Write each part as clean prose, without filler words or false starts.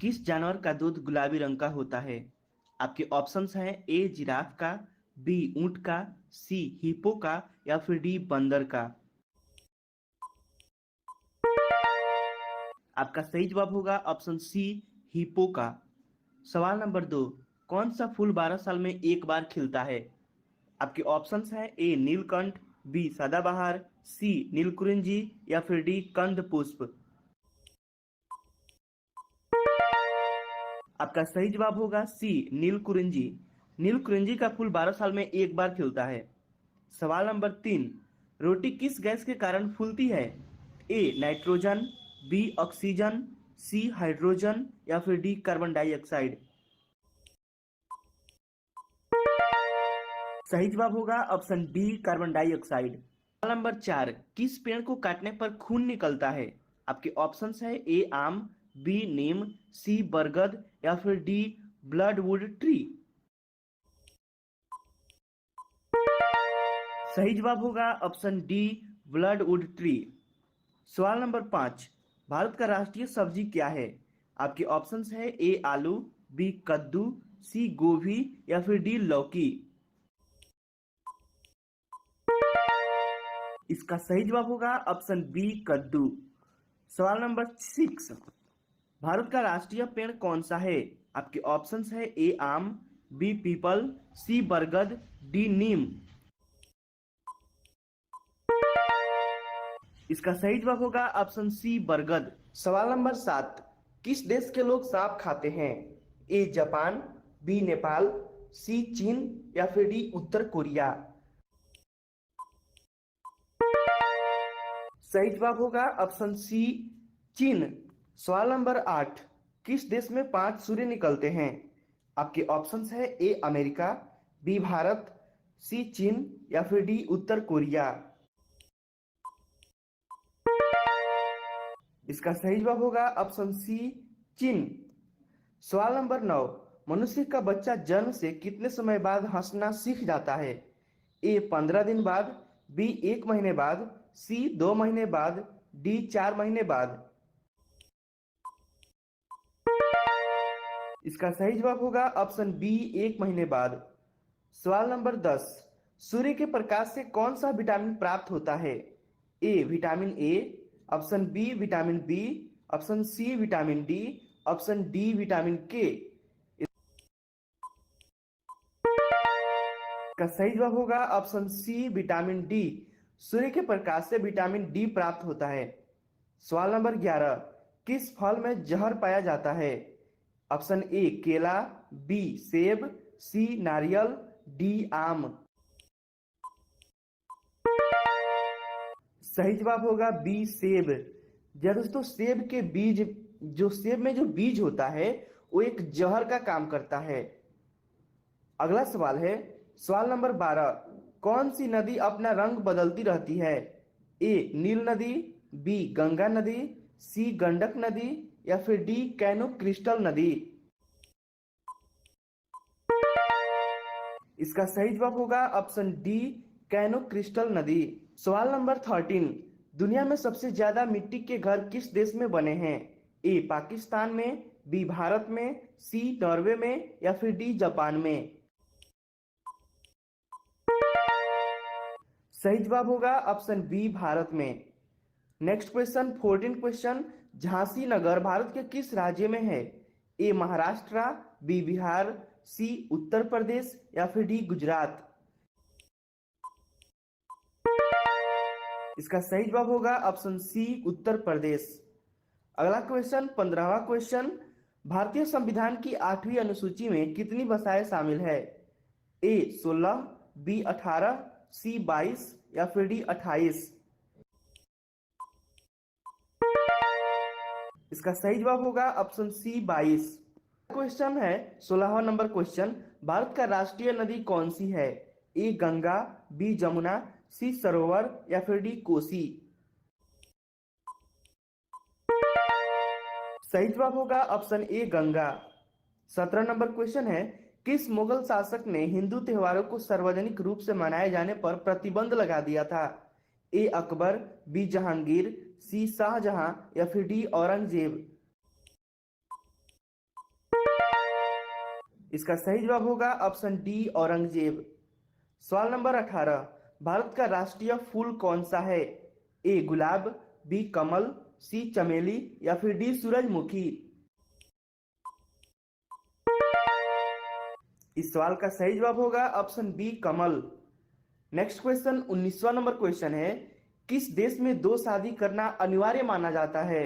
किस जानवर का दूध गुलाबी रंग का होता है? आपके ऑप्शंस हैं ए जिराफ का, बी ऊंट का, सी हिप्पो का या फिर डी बंदर का। आपका सही जवाब होगा ऑप्शन सी हिप्पो का। सवाल नंबर 2, कौन सा फूल 12 साल में एक बार खिलता है? आपके ऑप्शंस हैं ए नीलकंठ, बी सदाबहार, सी नीलकुरिंजी या फिर डी कंद पुष्प। आपका सही जवाब होगा सी नीलकुरिंजी। नीलकुरिंजी का फूल 12 साल में एक बार खिलता है। सवाल नंबर 3, रोटी किस गैस के कारण फूलती है? A nitrogen, B oxygen, C hydrogen या फिर डी कार्बन डाइऑक्साइड। सही जवाब होगा ऑप्शन डी कार्बन डाइऑक्साइड। सवाल नंबर 4, किस पेड़ को काटने पर खून निकलता है? आपके ऑप्शंस है ए आम, बी नीम, सी बरगद या फिर डी ब्लडवुड ट्री। सही जवाब होगा ऑप्शन डी ब्लडवुड ट्री। सवाल नंबर 5, भारत का राष्ट्रीय सब्जी क्या है? आपके ऑप्शंस है ए आलू, बी कद्दू, सी गोभी या फिर डी लौकी। इसका सही जवाब होगा ऑप्शन बी कद्दू। सवाल नंबर 6, भारत का राष्ट्रीय पेड़ कौन सा है? आपके ऑप्शंस है ए आम, बी पीपल, सी बरगद, डी नीम। इसका सही जवाब होगा ऑप्शन सी बरगद। सवाल नंबर 7, किस देश के लोग सांप खाते हैं? ए जापान, बी नेपाल, सी चीन या फिर डी उत्तर कोरिया। सही जवाब होगा ऑप्शन सी चीन। सवाल नंबर 8, किस देश में 5 सूर्य निकलते हैं? आपके ऑप्शंस है ए अमेरिका, बी भारत, सी चीन या फिर डी उत्तर कोरिया। इसका सही जवाब होगा ऑप्शन सी चीन। सवाल नंबर 9, मनुष्य का बच्चा जन्म से कितने समय बाद हंसना सीख जाता है? ए 15 दिन बाद, बी 1 महीने बाद, सी 2 महीने बाद, डी 4 महीने बाद। इसका सही जवाब होगा ऑप्शन बी 1 महीने बाद। सवाल नंबर 10, सूर्य के प्रकाश से कौन सा विटामिन प्राप्त होता है? A vitamin A, option B vitamin B, option C vitamin D, option D vitamin K. इसका सही जवाब होगा ऑप्शन सी विटामिन डी। सूर्य के प्रकाश से विटामिन डी प्राप्त होता है। सवाल नंबर 11, किस फल में जहर पाया जाता है? ऑप्शन ए केला, बी सेब, सी नारियल, डी आम। सही जवाब होगा बी सेब। दोस्तों सेब के बीज, सेब में जो बीज होता है वो एक जहर का काम करता है। अगला सवाल है सवाल नंबर 12, कौन सी नदी अपना रंग बदलती रहती है? ए नील नदी, बी गंगा नदी, सी गंडक नदी या फिर डी कैनो क्रिस्टल नदी। इसका सही जवाब होगा ऑप्शन डी कैनो क्रिस्टल नदी। सवाल नंबर 13, दुनिया में सबसे ज्यादा मिट्टी के घर किस देश में बने हैं? ए पाकिस्तान में, बी भारत में, सी नॉर्वे में या फिर डी जापान में। सही जवाब होगा ऑप्शन बी भारत में। नेक्स्ट क्वेश्चन 14 क्वेश्चन, झांसी नगर भारत के किस राज्य में है? ए महाराष्ट्र, बी बिहार, सी उत्तर प्रदेश या फिर डी गुजरात। इसका सही जवाब होगा ऑप्शन सी उत्तर प्रदेश। अगला क्वेश्चन 15वां क्वेश्चन, भारतीय संविधान की 8वीं अनुसूची में कितनी भाषाएं शामिल है? ए 16, बी 18, सी 22 या फिर डी 28। इसका सही जवाब होगा ऑप्शन सी 22। क्वेश्चन है 16वां नंबर क्वेश्चन, भारत का राष्ट्रीय नदी कौन सी है? ए गंगा, बी जमुना, सी सरोवर या फिर डी कोसी। सही जवाब होगा option A Ganga. 17 number question है, किस मुगल शासक ने हिंदू त्योहारों को सार्वजनिक रूप से मनाए जाने पर प्रतिबंध लगा दिया था? ए अकबर, बी जहांगीर, सी शाहजहां या फिर डी औरंगजेब। इसका सही जवाब होगा ऑप्शन डी औरंगजेब। सवाल नंबर 18, भारत का राष्ट्रीय फूल कौन सा है? ए गुलाब, बी कमल, सी चमेली या फिर डी सूरजमुखी। इस सवाल का सही जवाब होगा ऑप्शन बी कमल। नेक्स्ट क्वेश्चन 19वां नंबर क्वेश्चन है, किस देश में दो शादी करना अनिवार्य माना जाता है?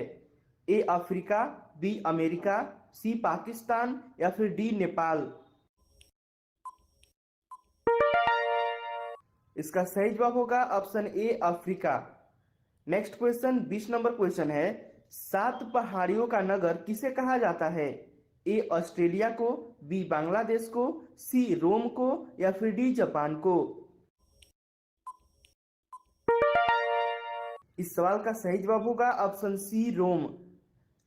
ए अफ्रीका, बी अमेरिका, सी पाकिस्तान या फिर डी नेपाल। इसका सही जवाब होगा option A Africa. Next question 20 number question है, सात पहाड़ियों का नगर किसे कहा जाता है? ए ऑस्ट्रेलिया को, बी बांग्लादेश को, सी रोम को या फिर डी जापान को। इस सवाल का सही जवाब होगा ऑप्शन सी रोम।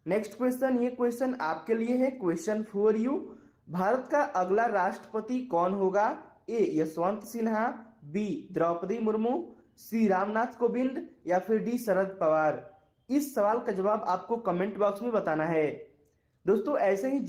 नेक्स्ट क्वेश्चन, ये क्वेश्चन आपके लिए है, क्वेश्चन फॉर यू। भारत का अगला राष्ट्रपति कौन होगा? ए यशवंत सिन्हा, बी द्रौपदी मुर्मू, सी रामनाथ कोविंद या फिर डी शरद पवार। इस सवाल का जवाब आपको कमेंट बॉक्स में बताना है। दोस्तों ऐसे ही